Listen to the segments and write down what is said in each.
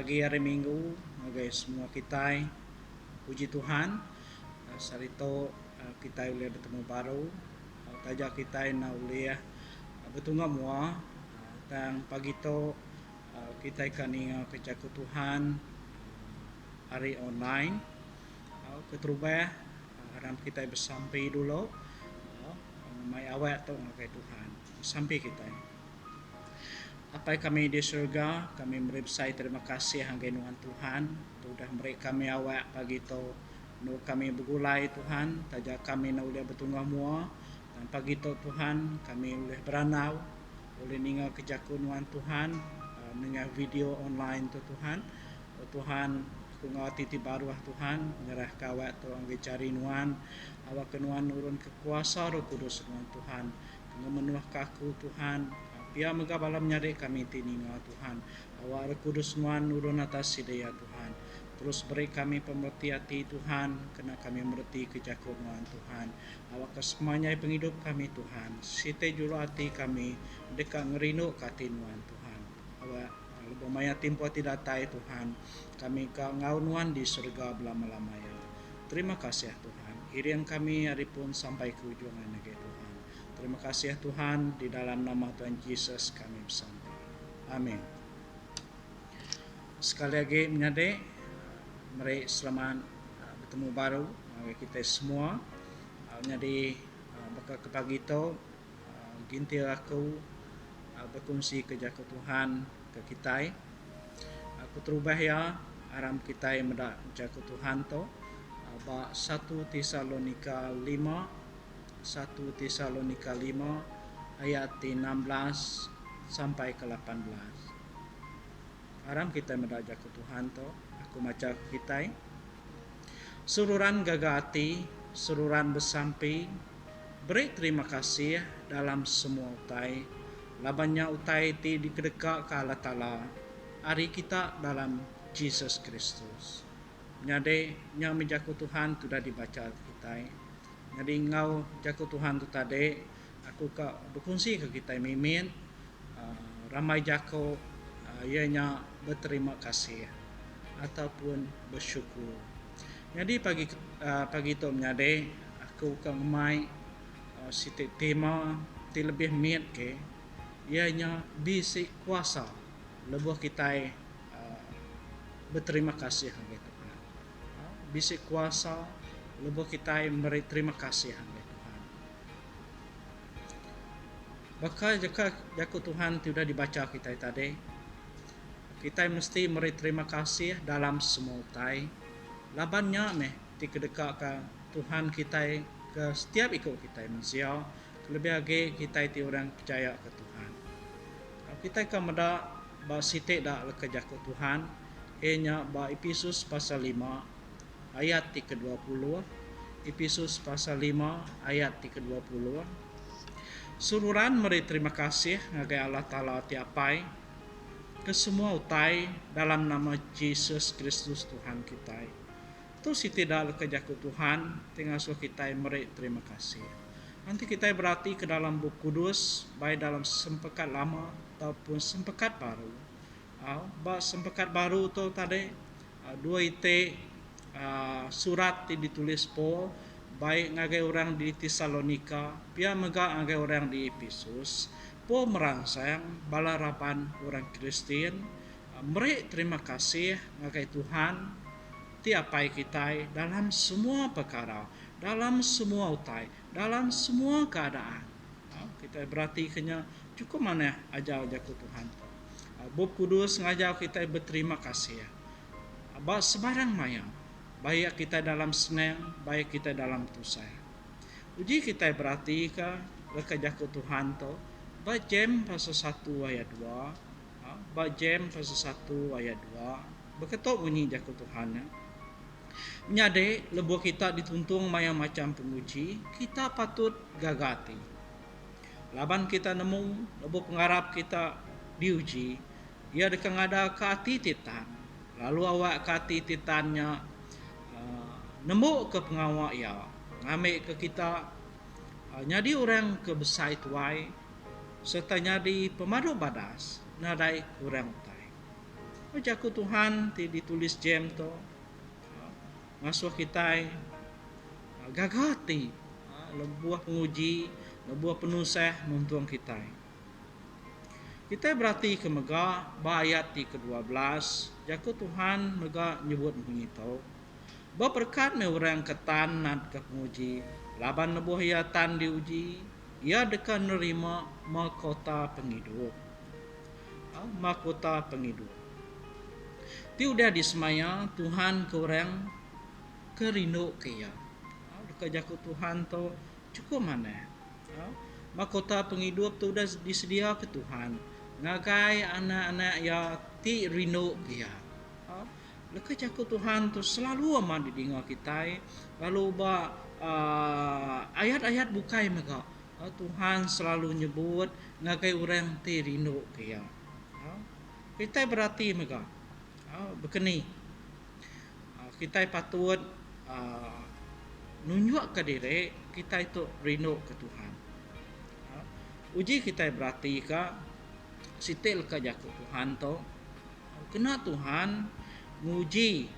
pagi hari Minggu guys semua kita puji Tuhan sarito kita boleh bertemu baru taja kita na boleh bertunggu mua tang pagi to kita kaninga kejaku Tuhan hari online keterubah haram kita bersampai dulu may awet to kay Tuhan sampai kita apa kami di surga, kami bersai terima kasih hanggang Tuhan. Sudah mereka kami awak pagi to, no kami bergulai Tuhan, taja kami na udah bertunggah mua. Dan pagi to Tuhan, kami boleh beranau, boleh ningal kejakuan Tuhan, ningal video online to Tuhan. O Tuhan, aku ngawati ti baru Tuhan, nyerah kawat to ang cari nuan, awak kenuan urun kekuasa roh kudus nuan Tuhan. Memenuh kaku Tuhan, Pia magabalam nyari kami tininga Tuhan. Awak kudus nuan urun atas sidaya Tuhan. Terus beri kami pemerti hati Tuhan, kena kami merti kejakun nuan Tuhan. Awak kesemuanya penghidup kami Tuhan. Site julu hati kami, dekat ngerindu kati nuan Tuhan. Awak lebamaya timpo tidak tai Tuhan. Kami ka ngaunuan di surga belama-lamaya. Terima kasih Tuhan. Irian kami hari pun sampai ke ujung negeri Tuhan. Terima kasih Tuhan, di dalam nama Tuhan Yesus kami bersampai. Amin. Sekali lagi menyade, mari selamat bertemu baru kita semua. Menyade bakal ke pagi itu, gintil aku berkongsi kejaku Tuhan ke kita. Aku terubah ya, aram kita mendak jaku Tuhan to. 1 Tesalonika 5 ayat 16 sampai ke 18. Aram kita mendaja ke Tuhan to, aku maca kita. Sururan gagati, sururan bersampai, beri terima kasih dalam semua utai. Labannya utai ti dikedekak ke Allah Ta'ala. Hari kita dalam Yesus Kristus. Nyade nya menjaku Tuhan sudah dibaca kita. Jadi ngau jaku Tuhan tu tadi aku ka berfungsi ke kita mimin ramai jako ianya berterima kasih ataupun bersyukur. Jadi pagi tu menyade aku ka mai siti tema ti lebih miat ke ianya bisi kuasa lebuh kita berterima kasih gitu. Bisi kuasa lebuh kita beri terima kasih kepada Tuhan. Bakal jaku Tuhan sudah dibaca kita tadi. Kita mesti beri terima kasih dalam semua utai. Labannya ti kedekat ke Tuhan kita ke setiap ikut kita manusia. Lebih lagi kita ti orang percaya ke Tuhan. Kita akan meda ba sitik dak ke jaku Tuhan. Enya ba Efesus pasal 5 ayat ke-20, Efesus pasal 5 ayat ke-20. Sururan meri terima kasih ngagai Allah Ta'ala tiapai ke semua utai dalam nama Yesus Kristus Tuhan kita. Itu si tidak kejaku Tuhan, tinggal suruh kita meri terima kasih. Nanti kita berarti ke dalam buku kudus, baik dalam sempekat lama ataupun sempekat baru. Sempekat baru tu tadi, dua ite surat ditulis Paul baik ngagai orang di Tesalonika pia mega ngagai orang di Efesus. Paul merangsang balarapan orang Kristen meri terima kasih ngagai Tuhan tiapai kita dalam semua perkara, dalam semua utai, dalam semua keadaan. Kita berarti kena cukup mana ajar jaku Tuhan. Bab kudus ngajar kita berterima kasih. Sebarang maya baik kita dalam senang, baik kita dalam tusai. Uji kita berarti ke jaku Tuhan to. Bajem pasal 1 ayat 2. Bajem pasal 1 ayat 2. Beketok bunyi jaku Tuhan. Nyade lebuh kita dituntung maya macam penguji, kita patut gagati. Laban kita nemu lebuh pengharap kita diuji, ia dekang ada ke hati titan. Lalu awak ke hati titannya nemu ke pengawak ya ngambil ke kita nyadi orang ke besai tuai serta nyadi pemaduk badas nadai orang utai. Jaku Tuhan ti ditulis jem to ngasuh kita gagati lebuah penguji, lebuah penusah nuntuang kita. Kita berarti ke mega ayat ti ke-12 jaku Tuhan mega nyebut mengitau berkat me orang ketan nad ke penguji laban lebuah ia tan diuji ia dekat nerima mahkota penghidup. Mahkota penghidup. Ti udah disemaya Tuhan ke orang kerino kaya. Dekat jaku Tuhan tu cukup mana. Mahkota penghidup tu udah disedia ke Tuhan. Ngagai anak-anak ya ti rino kaya. Dekat jaku Tuhan tu selalu aman didengar kita. Lalu ayat-ayat bukai mega. Tuhan selalu nyebut ngagai orang ti rino kaya. Kita berarti mega. Begini. Kita patut nunjuk ke diri kita itu rindu ke Tuhan. Uji kita berarti ke sitil ke jaku Tuhan tu kena Tuhan nguji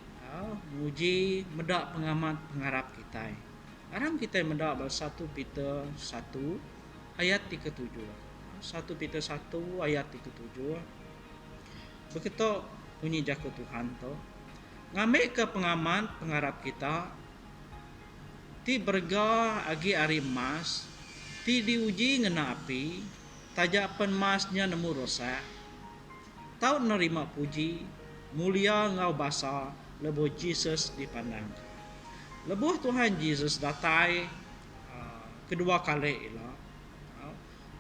medak pengamat pengharap kita. Aram kita medak 1 Peter 1 ayat 37. 1 Peter 1 ayat 37. Begitu bunyi jaku Tuhan tu ngambil ke pengamat pengharap kita ti berga agi ari emas ti diuji ngena api tajapan emasnya nemu rosak tau nerima puji mulia ngau basa lebo Jesus dipandang lebo Tuhan Jesus datai kedua kali ila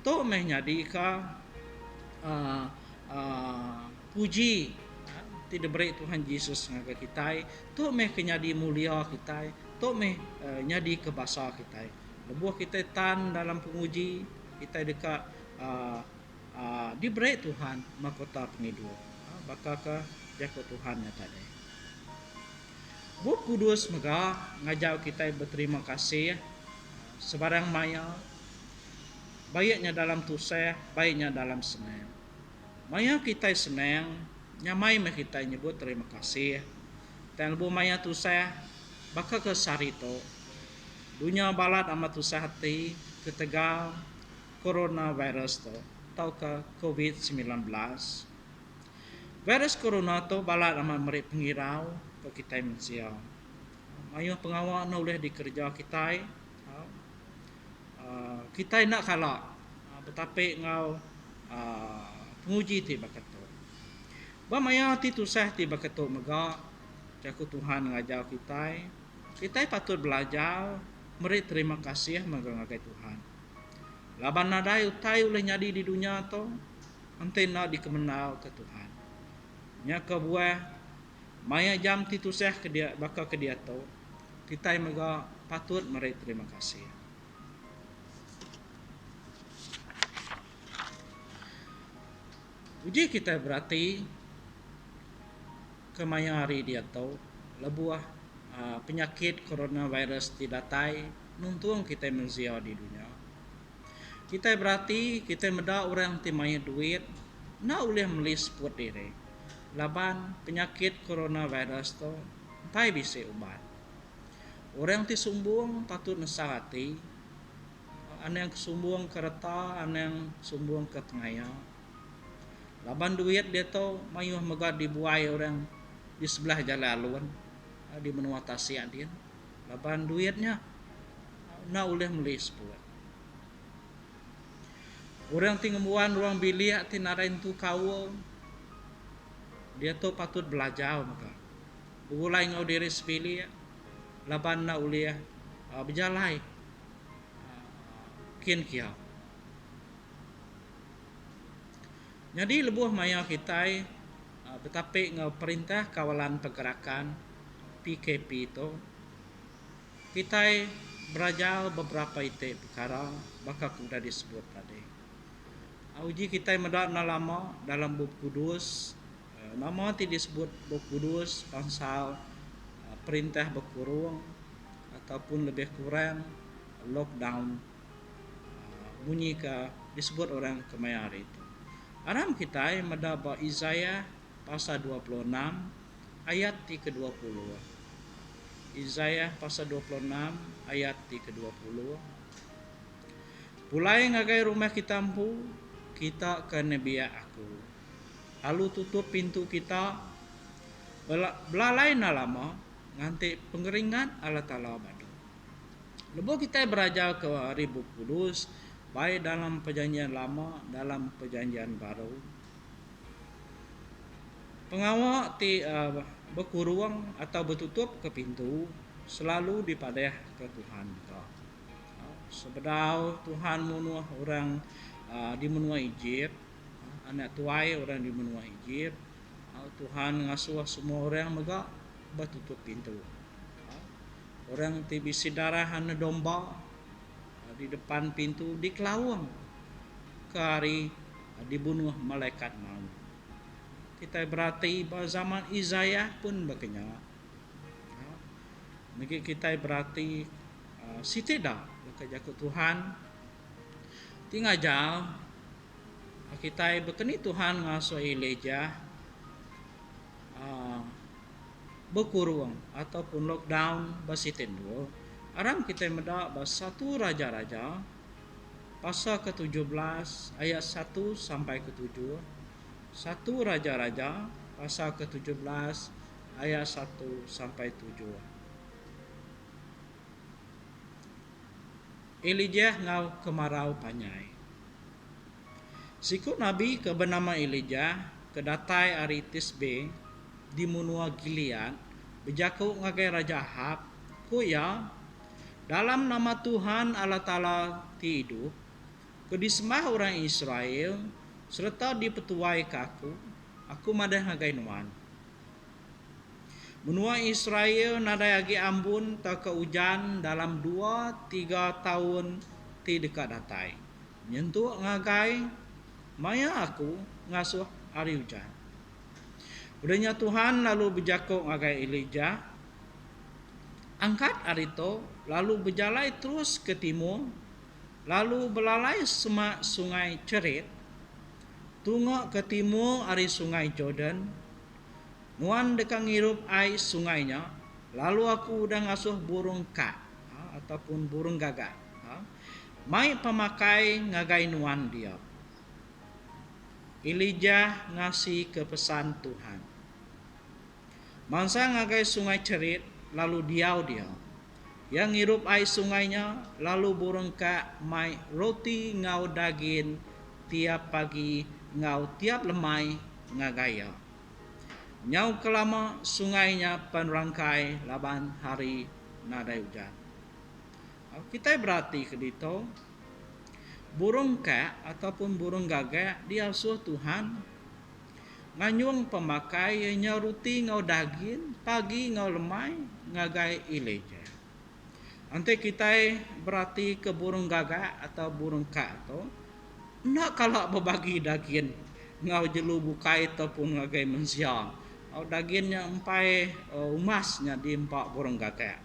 to meh nyadi ka puji tidak beri Tuhan Yesus ngaga kita tu meh kenyadi mulia kita tu meh nyadi ke bahasa kita lebuh kita tan dalam penguji kita dekat diberi Tuhan mahkota penghidup bakal ke jaku Tuhan ya tadi Buat Kudus mega ngajak kita berterima kasih sebarang maya baiknya dalam tusah baiknya dalam senang maya kita senang nyamai meh kita nyebut terima kasih. Dan lebu maya tu saya bakal ke sarito. Dunia balat amat tu hati ketegal coronavirus tu atau ke COVID-19. Virus corona tu balat amat meri pengirau ke kita manusia. Mayu pengawal na boleh dikerja kita. Kita nak kalah. Tetapi ngau penguji ti bakat tu. Maya ti tusah ti baketuk mega jaku Tuhan ngajar kita. Kita patut belajar meri terima kasih mega ngagai Tuhan. Laban nadai utai oleh nyadi di dunia tu ante nak dikemenal ke Tuhan. Nya ke buah maya jam ti tusah ke dia bakal ke dia tu kita mega patut meri terima kasih. Uji kita berarti kemaya hari dia tahu lebuah penyakit coronavirus didatai nuntung kita manusia di dunia. Kita berarti kita meda orang ti maya duit na boleh melis buat diri. Laban penyakit coronavirus tu pai bisa ubat. Orang ti sumbung patut nasahati. Ane yang sumbung kereta, ane yang sumbung ke tengaya. Laban duit dia tu mayuh megad dibuai orang di sebelah jalan alun di menua tasya dia laban duitnya na oleh melis buat orang tingguan ruang bilik ti narain tu kau dia tu patut belajar maka ulai ngau diri sepilih laban na oleh berjalai kian kiau jadi lebuh maya kita tetapi ngau perintah kawalan pergerakan PKP itu kita belajar beberapa itu perkara bakal sudah disebut tadi. Uji kita medak lama dalam buku kudus nama tidak disebut buku kudus pasal perintah berkurung ataupun lebih kurang lockdown bunyi ke disebut orang kemayar itu. Aram kita medak Isaiah pasal 26 ayat ke-20. Yesaya pasal 26 ayat ke-20. Pulai ngagai rumah kita empu, kita ke nebia aku. Lalu tutup pintu kita, belalai na lama, nganti pengeringan Allah Ta'ala badu. Lepas kita beraja ke Ribu Kudus, baik dalam perjanjian lama, dalam perjanjian baru. Pengawal berkurung atau bertutup ke pintu, selalu dipadeh ke Tuhan. Sebedau Tuhan menuah orang di menua Egypt, anak tuai orang di menua Egypt, Tuhan ngasuh semua orang mega bertutup pintu. Orang tibisi darah hana domba di depan pintu dikelawang ke hari dibunuh malaikat maut. Kita berarti zaman Yesaya pun berkenyak. Negi kita berarti si tidak bekerja ke Tuhan. Tinggal jauh kita berkeni Tuhan ngasuh Elijah berkurung ataupun lockdown basitin dua. Aram kita mendak satu raja-raja pasal ke-17 ayat 1 sampai ke-7. Satu raja-raja pasal ke-17 ayat 1 sampai 7. Elijah ngau kemarau panyai. Sikut Nabi ke bernama Elijah kedatai ari Tisbe di menua Gilead berjaku ngagai Raja Ahab kuya dalam nama Tuhan Allah Ta'ala ti hidup kedisembah orang Israel serta dipetuai ke aku madah ngagai nuan. Menua Israel nadai agi ambun tak ke hujan dalam 2-3 tahun ti dekat datai. Nyentuh ngagai maya aku ngasuh hari hujan. Udahnya Tuhan lalu berjakuk ngagai Elijah. Angkat arito lalu berjalan terus ke timur. Lalu belalai semak sungai Cerit. Tunggu ke timur ari sungai Jordan. Nuan dekat ngirup air sungainya. Lalu aku udah ngasuh burung kak ataupun burung gagak. Mai pemakai ngagai nuan dia. Elijah ngasih kepesan Tuhan. Mangsa ngagai sungai Cerit lalu diau dia. Yang ngirup air sungainya lalu burung kak mai roti ngau daging tiap pagi ngau tiap lemai ngagaya. Nyau kelama sungainya penrangkai laban hari nadai hujan. Kita berarti ke dito burung kak ataupun burung gagak diasuh Tuhan nganyung pemakai nyaruti ngau daging pagi ngau lemai ngagai Elijah. Ante kita berarti ke burung gagak atau burung kak tu nak kalau berbagi daging ngau jelu bukai ataupun ngagai mensiang. Dagingnya empai umasnya di empat burung gagak.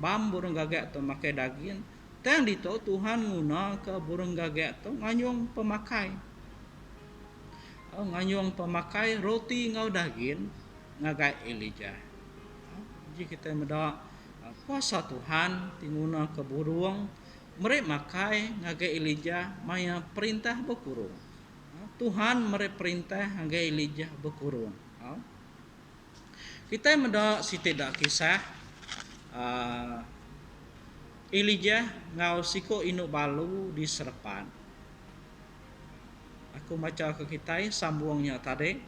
Bam burung gagak tu makai daging. Tang dito Tuhan guna ke burung gagak tu nganyung pemakai. Nganyung pemakai roti ngau daging ngagai Elijah. Jadi kita mendak kuasa Tuhan tinguna ke burung mereka makai ngagai Elijah maya perintah berkurung. Tuhan mereka perintah ngagai Elijah berkurung. Kita mendak si tidak kisah Elijah ngau siko inuk balu di Serpan. Aku baca ke kita sambungnya tadi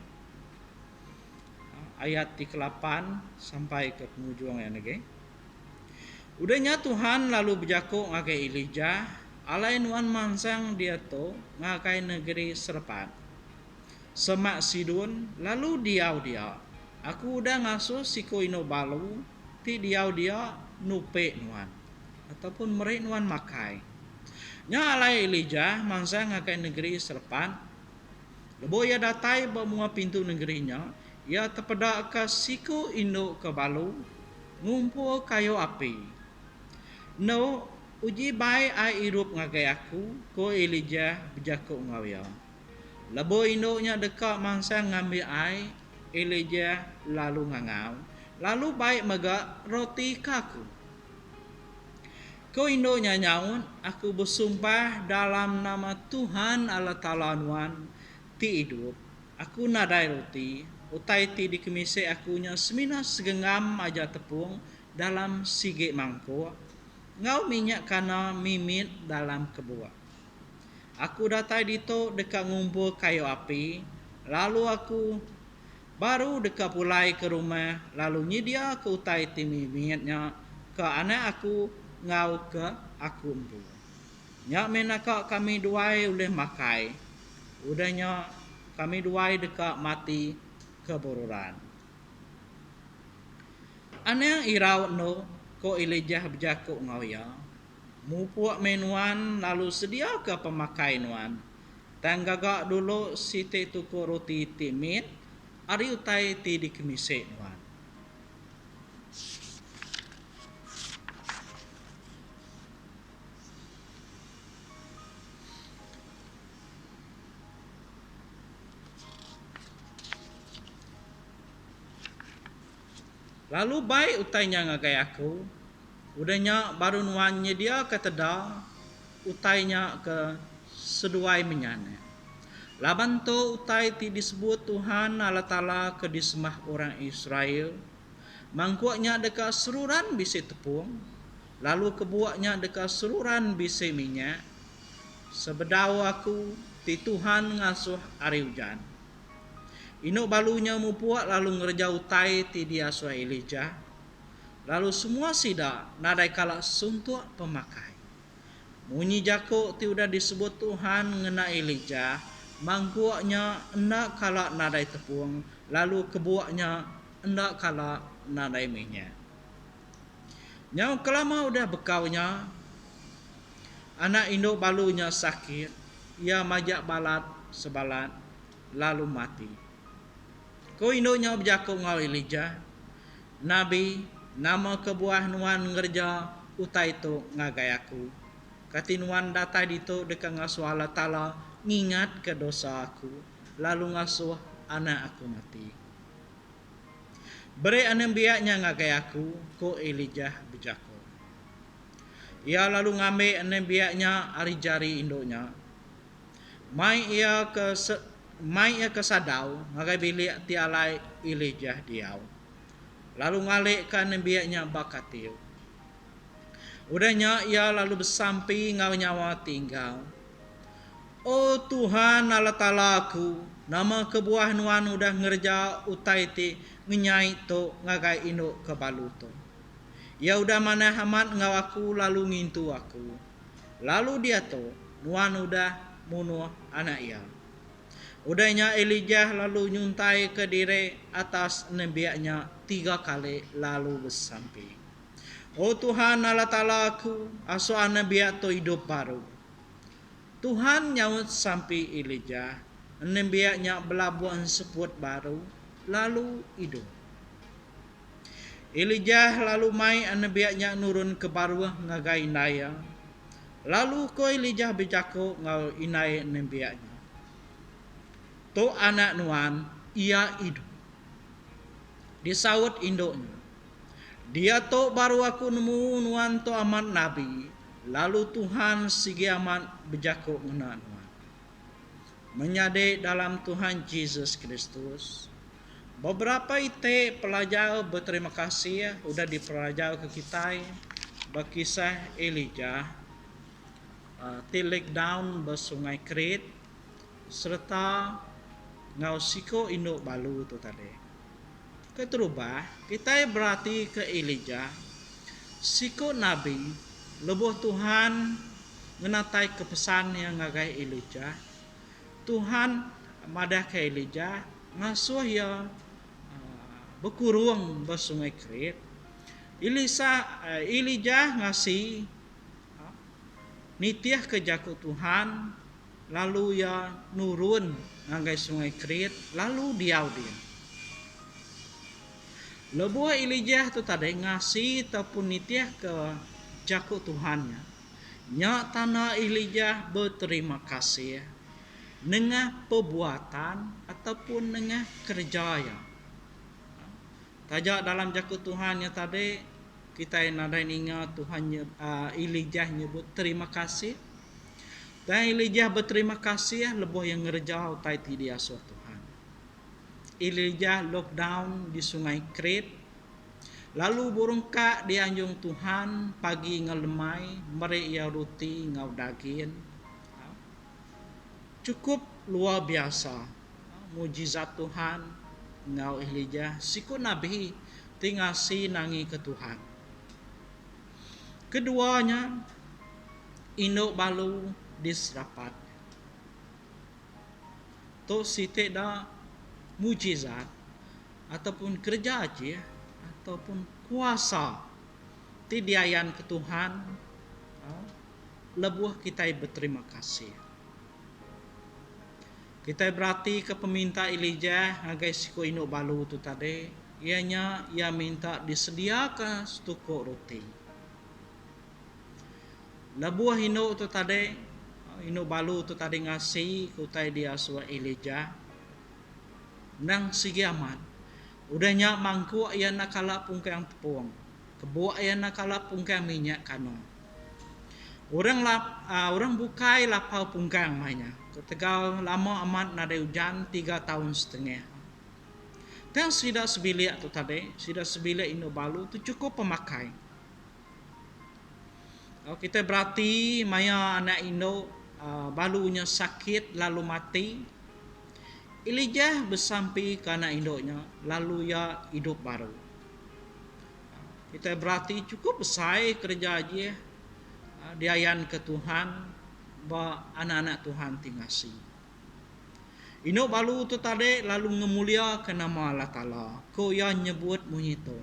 ayat 8 sampai ke penghujung yang lagi. Udahnya Tuhan lalu berjakuk ngagai Elijah alain wan mansang dia tu ngagai negeri Serpan. Semak Sidon lalu diau dia. Aku udah ngasuh siko ino balu ti diau dia nupe nuan ataupun merek nuan makai. Nya alai Elijah mangsa ngakai negeri Serpan. Lebo ia datai bamua pintu negerinya, ia terpedak ke siko ino ke balu ngumpul kayu api. No uji bai ai irup ngagai aku ko Elijah berjakuk ngawia. Lebo indoknya dekat mangsa ngambil ai Elijah lalu ngangau. Lalu baik mega roti kaku. Ko indo nyanyaun, aku bersumpah dalam nama Tuhan Allah Ta'ala nuan ti hidup. Aku nadai roti, utai ti dikemise akunya semina segenggam aja tepung dalam sige mangkuk. Ngau minyak kana mimit dalam kebuah. Aku datai dito dekat ngumpul kayu api, lalu aku baru dekat pulai ke rumah, lalu nyedia ke utai ti mimitnya ke anak aku ngau ke aku empu. Nyak menaka kami duai oleh makai, udahnya kami duai dekat mati kebururan. Aneh irau no ko Elijah berjakuk ngau ya. Mupuak menuan lalu sedia ke pemakai nuan. Tanggagak dulu site tuku roti timit, ari utai ti dikemise nuan. Lalu baik utainya ngagai aku, udahnya baru nuannya dia ke teda, utainya ke seduai menyane. Laban to utai ti disebut Tuhan Allah Ta'ala ke disembah orang Israel, mangkuaknya dekat seruran bisi tepung, lalu kebuaknya dekat seruran bisi minyak, sebedau aku ti Tuhan ngasuh ari hujan. Ino balunya mupuak lalu ngerja utai ti dia suai Elijah. Lalu semua sida nadai kala suntuk pemakai. Munyi jako ti udah disebut Tuhan ngena Elijah. Mangkuaknya endak kala nadai tepung. Lalu kebuaknya endak kala nadai minyak. Nyau kelama udah bekaunya. Anak induk balunya sakit. Ia majak balat sebalat lalu mati. Ko induknya berjakuk ngau Elijah. Nabi nama kebuah nuan ngerja utai tu ngagai aku. Katinuan datai dito dekat ngasuh Allah Ta'ala ngingat ke dosa aku. Lalu ngasuh anak aku mati. Beri anem biaknya ngagai aku. Ko Elijah berjakuk. Ia lalu ngambil anem biaknya ari jari induknya. Mai ia ke sadau ngagai bilik ti alai Elijah diau. Lalu ngalekkan biaknya bakatiu. Udahnya ia lalu bersampi ngau nyawa tinggal. Oh Tuhan Allah Ta'ala aku, nama kebuah nuan udah ngerja utai ti ngenyai to ngagai induk ke baluto. Ya udah mana hamat ngau aku lalu ngintu aku. Lalu dia to nuan udah munuh anak ia. Udahnya Elijah lalu nyuntai ke diri atas nembiaknya 3 kali lalu bersampi. Oh Tuhan Allah Ta'ala aku, aso nembiak to hidup baru. Tuhan nyaut sampai Elijah, nembiaknya belabuan seput baru, lalu hidup. Elijah lalu mai nembiaknya nurun ke baru ngagai naya. Lalu ko Elijah berjakuk ngau inai nembiaknya. To anak nuan ia hidup. Disaut induknya. Dia to baru aku nemu nuan to amat nabi. Lalu Tuhan sigi amat berjakuk ngena nuan. Menyade dalam Tuhan Yesus Kristus. Beberapa ite pelajar berterima kasih ya, udah dipelajar ke kita berkisah Elijah. Tilik down bersungai Krit serta ngau siko induk balu tu tadi. Keterubah kita berarti ke Elijah siko nabi lebuh Tuhan ngenatai kepesan yang ngagai Elijah. Tuhan madah ke Elijah ngasuh ya berkurung bersungai Krit. Elijah ngasih nitiah ke jaku Tuhan lalu ya nurun ngagai sungai Krit lalu diau dia. Lebuah Elijah tu tadi ngasih ataupun nitiah ke jaku Tuhannya. Nya tanah Elijah berterima kasih dengan perbuatan ataupun dengan kerja ya. Tajak dalam jakut Tuhan yang tadi kita nadai ingat Tuhan Elijah nyebut terima kasih. Dan Elijah berterima kasih lebih yang ngerjau taiti dia suatu Tuhan. Elijah lockdown di sungai Krit. Lalu burung kak di anjung Tuhan pagi ngelemai meri ia ruti ngau daging. Cukup luar biasa mujizat Tuhan ngau Elijah siku nabi tinggal si nangi ke Tuhan. Keduanya induk balu disrapat. Tu siti dah mujizat ataupun kerja aja ataupun kuasa tidiayan ke Tuhan lebuh kita berterima kasih. Kita berarti ke peminta Elijah agai siku induk balu tu tadi ianya ia minta disediakan setukuk roti. Lebuh induk tu tadi induk balu tu tadi ngasih kutai dia suai Elijah nang sigi aman. Udahnya mangku ia nak kalap pungkang tepung. Kebuak ia nak kalap pungkang minyak kano. Orang bukai lapau pungkang mainnya. Ketegal lama amat nada hujan 3 tahun setengah. Dan sudah sebilik tu tadi, sudah sebilik induk balu tu cukup pemakai. Kalau kita berarti maya anak induk balunya sakit lalu mati. Elijah bersampai ke anak induknya lalu ia hidup baru. Kita berarti cukup besar kerja aja diayan ke Tuhan bahwa anak-anak Tuhan tingasi. Induk balu tu tadi lalu ngemulia ke nama Allah Ta'ala. Ko ia nyebut munyito.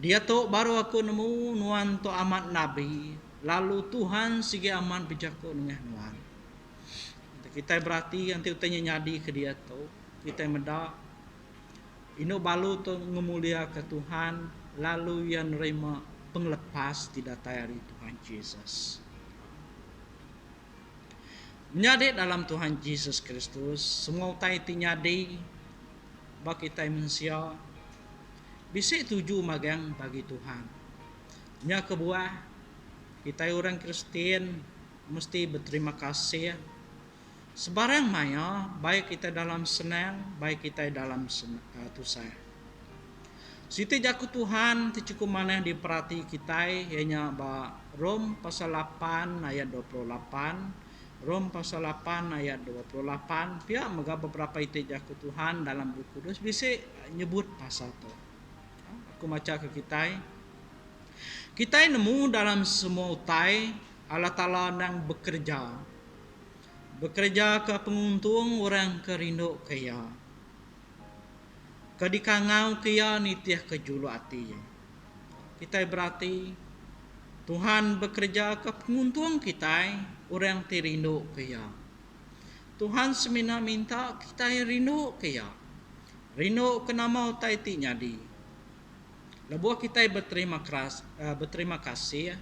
Dia tu baru aku nemu nuan tu amat nabi. Lalu Tuhan sige aman bijaku dengan nuan. Kita berarti nanti utanya nyadi ke dia tu. Kita mendak induk balu tu ngemulia ke Tuhan lalu ia nerima penglepas tidak dari Tuhan Yesus. Menyadi dalam Tuhan Yesus Kristus semua utai tinyadi bagi kita manusia bisa tuju magang bagi Tuhan. Nya kebuah kita orang Kristen mesti berterima kasih. Sebarang maya, baik kita dalam senang, baik kita dalam susah. Siti jaku Tuhan, cukup mana diperhati kita, ianya Rom pasal 8 ayat 28, Rom pasal 8 ayat 28, pihak mega beberapa itu jaku Tuhan dalam buku kudus bisa nyebut pasal itu. Aku baca ke kita. Kita nemu dalam semua utai Allah Ta'ala yang bekerja ke penguntung orang kerinduk kaya. Kadikangau kaya nitiah kejulu hati. Kita berarti Tuhan bekerja ke penguntung kita orang tirinduk kaya. Tuhan semina minta kita rinduk kaya. Rinduk ke nama utai ti nyadi. Lebuh kita berterima kasih.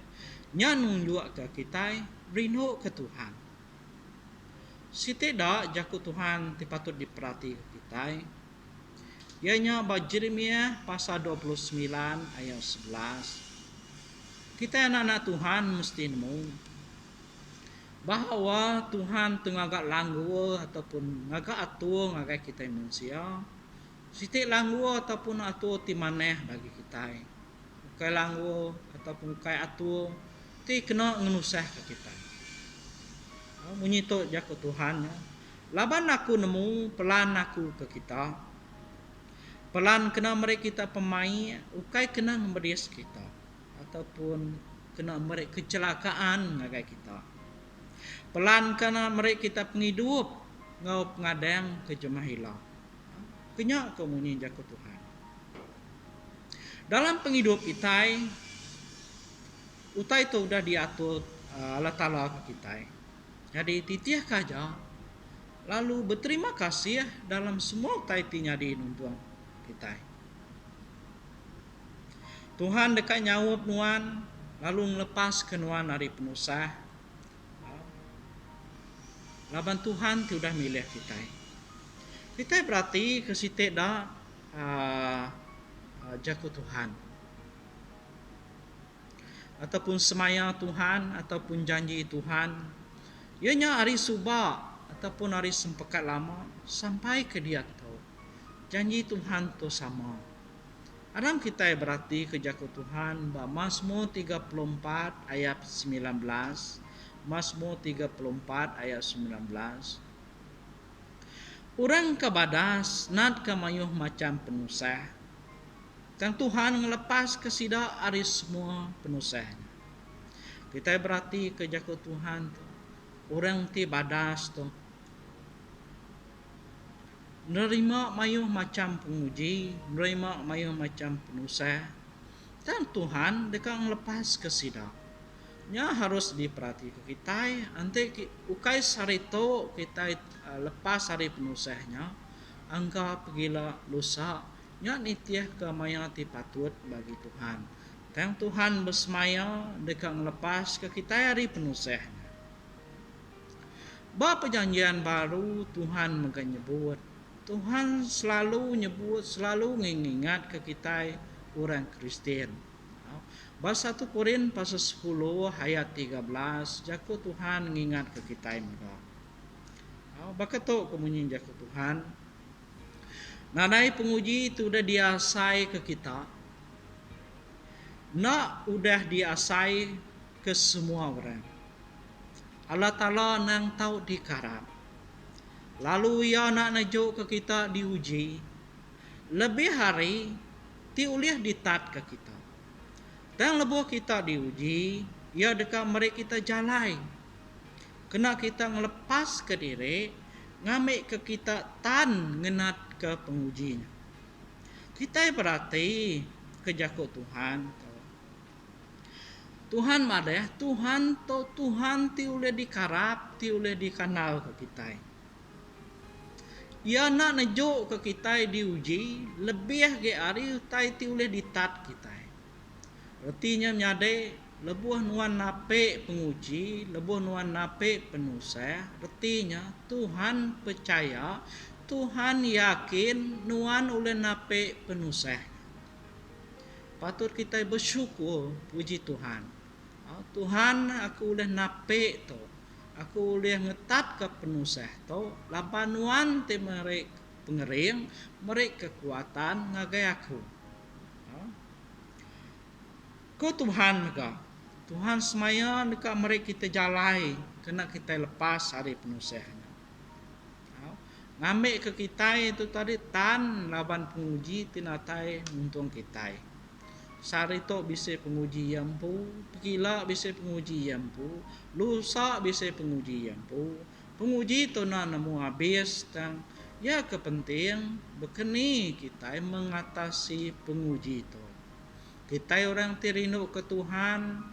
Nya nunjuk ke kita rinduk ke Tuhan. Si tidak jaku Tuhan patut diperhati kita. Ianya Jeremia pasal 29 ayat 11. Kita anak-anak Tuhan mesti nemu bahwa Tuhan tengah langgu ataupun ngagak atur ngagak kita manusia. Siti langgu ataupun atur ti maneh bagi kita. Kai langgu ataupun kai atur ti kena ngenusah ke kita. Menyito jaku Tuhan ya. Laban aku nemu pelan aku ke kita. Pelan kena mereka kita pemain, ukai kena memberias kita ataupun kena mereka kecelakaan ngagai kita. Pelan kena mereka kita penghidup ngau pengadang ke jemahilah. Kenya kemunyi jaku Tuhan. Dalam penghidup kita utai itu sudah diatur Allah Ta'ala ke kita. Jadi titiah kaja lalu berterima kasih dalam semua taitinya di nuntuan kita. Tuhan dekat nyawab nuan lalu ngelepas ke nuan dari penusah. Laban Tuhan sudah milih kita. Kita berarti ke situ dah jaku Tuhan. Ataupun semaya Tuhan, ataupun janji Tuhan. Ianya hari subak, ataupun hari sempekat lama, sampai ke dia tahu. Janji Tuhan tu sama. Adam kita berarti ke jaku Tuhan, Mazmur 34 ayat 19. Mazmur 34 ayat 19. Orang kebadas, nad kemayuh macam penusah. Kang Tuhan ngelepas ke sida ari semua penusahnya. Kita berarti ke jaku Tuhan tu. Orang ti badas tu. Nerima mayuh macam penguji, nerima mayuh macam penusah. Dan Tuhan dekat ngelepas ke sida. Nya harus diperhati ke kita. Ante ukai sarito kita lepas hari penusahnya. Angka pergilah lusa. Nya nitiah kemayati patut bagi Tuhan. Tang Tuhan bersemaya dekat ngelepas ke kita hari penusahnya. Ba perjanjian baru Tuhan menyebut. Tuhan selalu nyebut, selalu mengingat ke kita orang Kristen. Ba 1 Korin pasal 10 ayat 13, jaku Tuhan mengingat ke kita mereka. Bakato kemunyi jaku Tuhan. Nadai penguji itu udah diasai ke kita. Nak udah diasai ke semua orang. Allah Ta'ala nang tahu dikarap. Lalu ia nak najuk ke kita diuji. Lebih hari ti uliah ditat ke kita. Dan lebuh kita diuji, ia dekat mereka kita jalai. Kena kita ngelepas ke diri, ngambil ke kita tan ngenat ke pengujinya. Kita berarti ke jaku Tuhan. Tuhan madah, Tuhan ti uleh dikarap, ti uleh dikenal ke kita. Ia nak nejuk ke kita diuji, lebih ke hari utai ti uleh ditat kita. Artinya menyadai lebuh nuan nape penguji, lebuh nuan nape penusah. Artinya Tuhan percaya, Tuhan yakin nuan uleh nape penusah. Patut kita bersyukur, puji Tuhan. Tuhan aku uleh nape tu, aku uleh ngetat ke penusah tu, lapanuan te merek pengering, merek kekuatan ngagai aku. Ko Tuhan ka, Tuhan semaya dekat mereka kita jalai, kena kita lepas hari penusahnya. Ngambil ke kita itu tadi tan laban penguji tinatai untung kita. Sarito bisa penguji yampu, pekila bisa penguji yampu, lusa bisa penguji yampu. Penguji tu na nemu habis tang ya kepenting bekeni kita mengatasi penguji itu. Kita orang tirinu ke Tuhan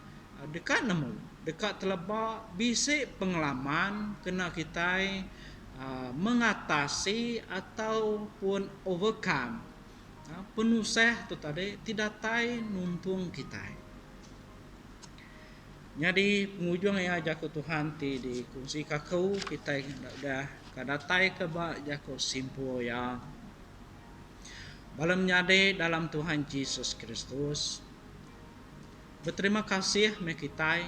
dekat nemu, dekat telebak bisa pengalaman kena kita mengatasi ataupun overcome penusah tu tadi tidak tai nuntung kita. Jadi penghujung ya jaku Tuhan ti di kongsi kakau kita dah kadatai ke ba jaku simpo ya. Balam nyade dalam Tuhan Yesus Kristus. Berterima kasih me kita.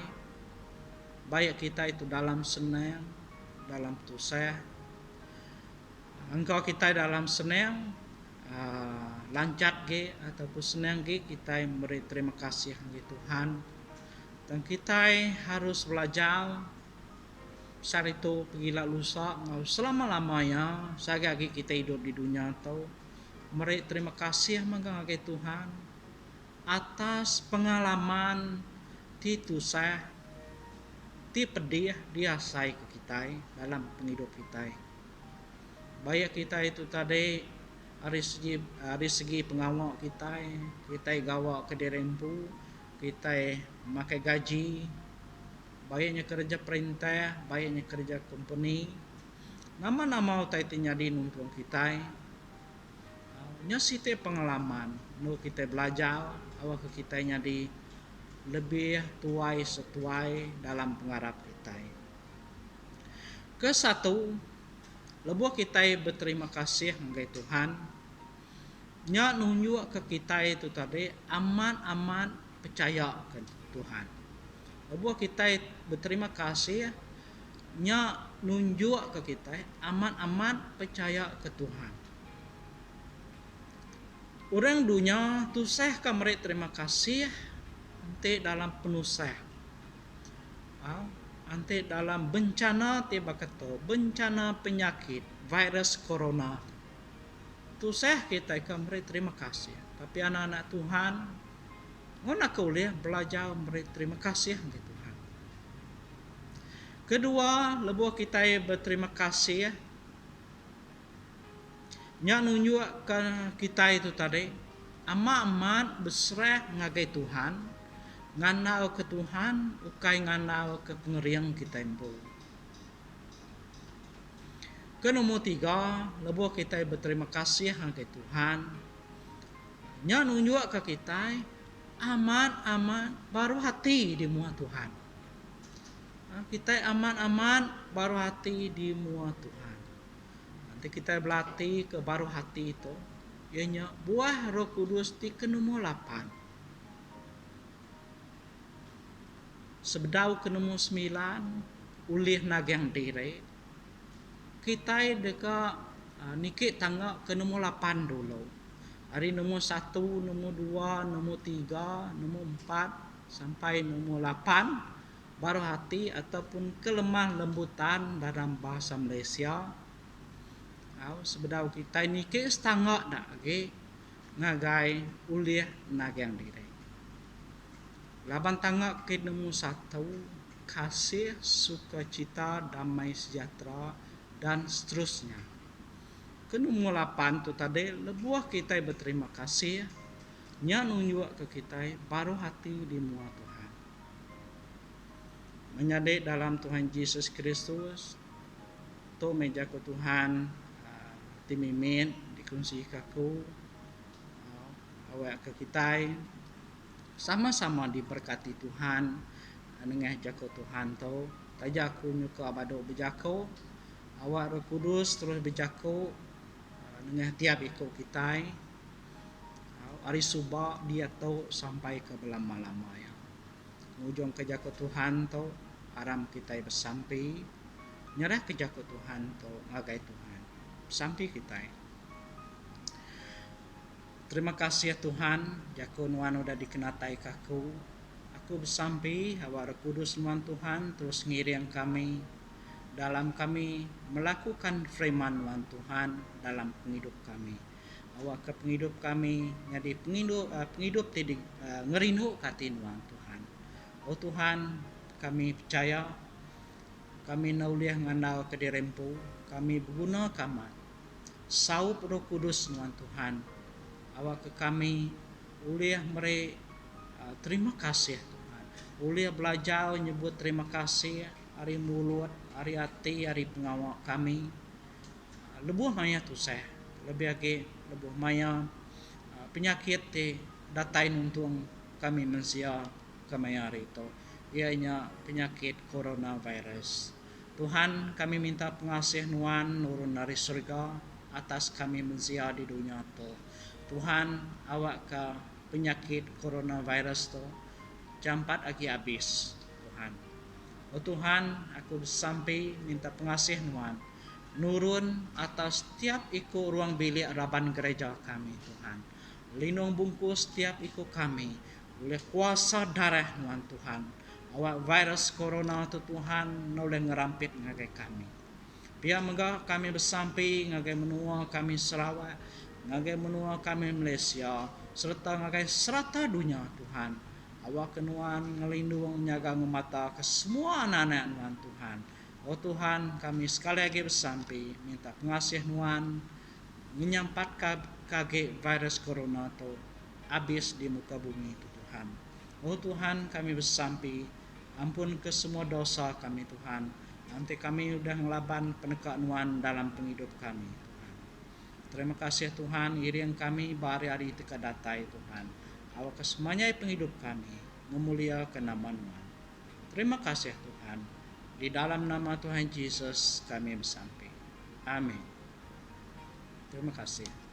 Baik kita itu dalam senang, dalam tusah. Engkau kita dalam senang lancat ge ataupun senang ge kita beri terima kasih ke Tuhan. Dan kita harus belajar sarito pergilah lusa selama-lamanya sagagi kita hidup di dunia atau meri terima kasih ke Tuhan atas pengalaman ti tusah ti pedih diasai ke kita dalam penghidup kita. Baik kita itu tadi dari segi pengawak kita gawa ke dirempu, kita makai gaji, baiknya kerja perintah, baiknya kerja company, nama-nama utai nyadi nuntung kita, nyasite pengalaman, nu kita belajar, awak kita nyadi lebih tuai setuai dalam pengharap kita. Kesatu, lebuh kita berterima kasih kepada Tuhan. nya nunjuk ke kita itu tadi aman-aman percaya ke Tuhan. Bahwa kita berterima kasih nya nunjuk ke kita aman-aman percaya ke Tuhan. Orang dunia tu seh kamari terima kasih ante dalam penusah. Ante dalam bencana tiba kata bencana penyakit virus corona. Tu seh kita kamari terima kasih. Tapi anak-anak Tuhan ngona kuliah belajar memberi terima kasih ke Tuhan. Kedua, lebuh kita berterima kasih nya nunjuk ke kita itu tadi amat berserah ngagai Tuhan, nganau ke Tuhan, ukai nganau ke pengeriang kita imbu. Ke nomor 3, lebuh kita berterima kasih ngagai Tuhan, nya nunjuk ke kita aman-aman baru hati di muka Tuhan. Kita aman-aman baru hati di muka Tuhan. Nanti kita berlatih ke baru hati itu, ianya buah Roh Kudus di ke nomor 8. Sebedau ke nomor 9 ulih nagang diri. Kita dekat nikit tangga ke nomor 8 dulu. Hari nomor 1, nomor 2, nomor 3, nomor 4 sampai nomor 8 baru hati ataupun kelemah lembutan dalam bahasa Malaysia. Sebedau kita ini ke setengah dak lagi ngagai ulih nagang diri. Laban tangga ke nomor 1 kasih, sukacita, damai sejahtera dan seterusnya. Ke nomor 8 tu tadi lebuah kita berterima kasih nya nunjuk ke kita baru hati di muka Tuhan. Menyadari dalam Tuhan Yesus Kristus tu meja ke Tuhan timimin dikongsi kaku awak ke kita sama-sama diberkati Tuhan dengan jako Tuhan tu tajaku nyuka abado bejako awak Roh Kudus terus bejako dengan tiap ikut kita hari subak dia tu sampai ke belama-lama ya ujung ke jako Tuhan tu aram kita bersampai nyerah ke jako Tuhan tu ngagai Tuhan sampai kita. Terima kasih ya Tuhan, jako nuan udah dikenatai kaku. Aku bersampai hawa Roh Kudus nuan Tuhan terus ngiring kami dalam kami melakukan firman nuan Tuhan dalam penghidup kami. Hawa ke penghidup kami jadi penghidup tidak ngerindu kati nuan Tuhan. Oh Tuhan, kami percaya kami nauliah ngandau ke dirempu, kami berguna kamat. Saup Roh Kudus nuan Tuhan. Awak ke kami uliah mere terima kasih Tuhan. Uliah belajar nyebut terima kasih hari mulut, hari hati, hari pengawal kami. Lebuh maya tu saya. Lebih lagi lebuh maya penyakit datain untuk kami manusia kami hari itu. Ianya penyakit coronavirus. Tuhan, kami minta pengasih nuan nurun dari surga atas kami manusia di dunia tu. Tuhan, awak ke penyakit coronavirus tu campat lagi habis Tuhan. Oh Tuhan, aku sampai minta pengasih nuan nurun atas setiap ikut ruang bilik raban gereja kami Tuhan. Lindung bungkus setiap ikut kami oleh kuasa darah nuan Tuhan. Awak virus corona tu Tuhan noleh ngerampit ngagai kami. Biar megah kami bersampai ngagai menua kami Sarawak, ngagai menua kami Malaysia, serta ngagai serata dunia Tuhan. Awak kenuan ngelindung menjaga mata ke semua anak-anak nuan Tuhan. Oh Tuhan, kami sekali lagi bersampai minta pengasih nuan menyampat kage virus corona tu habis di muka bumi itu Tuhan. Oh Tuhan, kami bersampai ampun ke semua dosa kami Tuhan. Nanti kami sudah ngelaban penekak nuan dalam penghidup kami Tuhan. Terima kasih Tuhan, iring kami hari-hari teka datai Tuhan. Awak kesemuanya penghidup kami, memulia ke nama nuan. Terima kasih Tuhan. Di dalam nama Tuhan Yesus kami bersampai. Amin. Terima kasih.